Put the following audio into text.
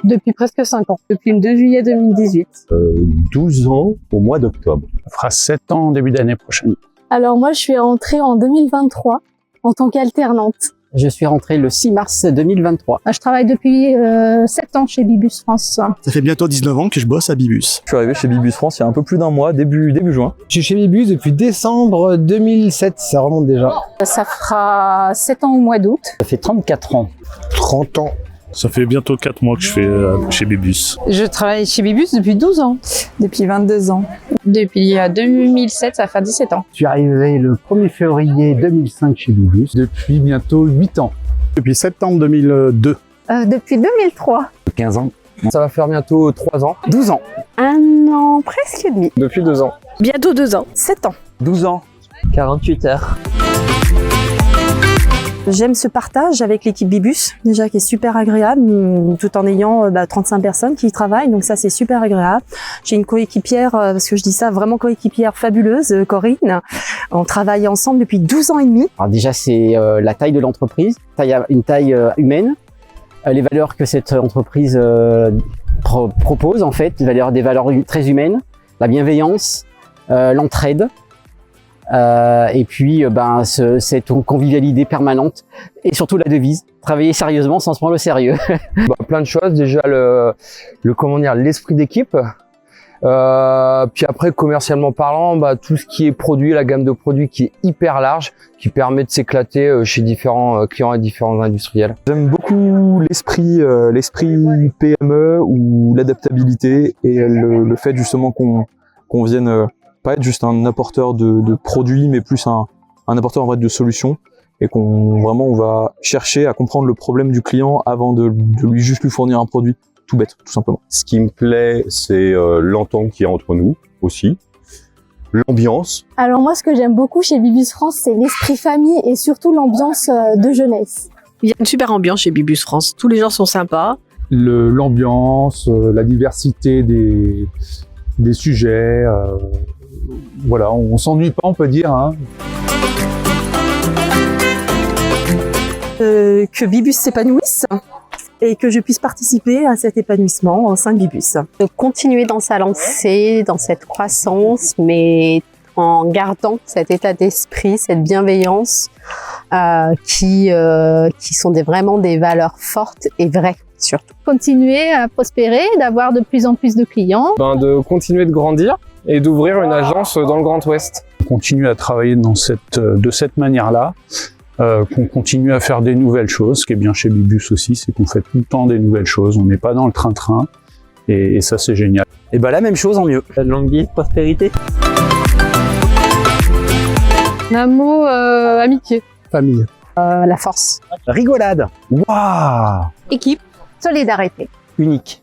Depuis presque 5 ans, depuis le 2 juillet 2018. 12 ans au mois d'octobre. Ça fera 7 ans début d'année prochaine. Alors moi, je suis rentrée en 2023 en tant qu'alternante. Je suis rentré le 6 mars 2023. Je travaille depuis 7 ans chez Bibus France. Ça fait bientôt 19 ans que je bosse à Bibus. Je suis arrivé chez Bibus France il y a un peu plus d'un mois, début juin. Je suis chez Bibus depuis décembre 2007, ça remonte déjà. Ça fera 7 ans au mois d'août. Ça fait 34 ans. 30 ans. Ça fait bientôt 4 mois que je fais chez Bibus. Je travaille chez Bibus depuis 12 ans. Depuis 22 ans. Depuis 2007, ça fait 17 ans. Je suis arrivé le 1er février 2005 chez Bibus, depuis bientôt 8 ans. Depuis septembre 2002. Depuis 2003. 15 ans. Ça va faire bientôt 3 ans. 12 ans. 1 an, presque demi. Depuis 2 ans. Bientôt 2 ans. 7 ans. 12 ans. 48 heures. J'aime ce partage avec l'équipe Bibus, déjà qui est super agréable, tout en ayant 35 personnes qui y travaillent, donc ça c'est super agréable. J'ai une coéquipière, parce que je dis ça, vraiment coéquipière fabuleuse, Corinne. On travaille ensemble depuis 12 ans et demi. Alors déjà, c'est la taille de l'entreprise, une taille humaine, les valeurs que cette entreprise propose en fait, des valeurs très humaines, la bienveillance, l'entraide. Et puis cette convivialité permanente et surtout la devise, travailler sérieusement sans se prendre au sérieux. Plein de choses, déjà l'esprit d'équipe, puis après commercialement parlant, tout ce qui est produit, la gamme de produits qui est hyper large, qui permet de s'éclater chez différents clients et différents industriels. J'aime beaucoup l'esprit PME ou l'adaptabilité et le fait justement qu'on vienne pas être juste un apporteur de produits, mais plus un apporteur en vrai de solutions, et on va chercher à comprendre le problème du client avant de lui fournir un produit tout bête, tout simplement. Ce qui me plaît, c'est l'entente qu'il y a entre nous aussi, l'ambiance. Alors moi, ce que j'aime beaucoup chez Bibus France, c'est l'esprit famille et surtout l'ambiance de jeunesse. Il y a une super ambiance chez Bibus France, tous les gens sont sympas. L'ambiance, la diversité des sujets, voilà, on s'ennuie pas, on peut dire. Hein. Que Bibus s'épanouisse et que je puisse participer à cet épanouissement au sein de Bibus. De continuer dans sa lancée, dans cette croissance, mais en gardant cet état d'esprit, cette bienveillance qui sont vraiment des valeurs fortes et vraies. Surtout. Continuer à prospérer, d'avoir de plus en plus de clients. De continuer de grandir et d'ouvrir une agence dans le Grand Ouest. On continue à travailler de cette manière-là, qu'on continue à faire des nouvelles choses. Ce qui est bien chez Bibus aussi, c'est qu'on fait tout le temps des nouvelles choses. On n'est pas dans le train-train et ça c'est génial. Et la même chose en mieux. Longue vie, prospérité. Un mot, amitié. Famille. La force. Rigolade. Waouh. Équipe. Solidarité. Unique.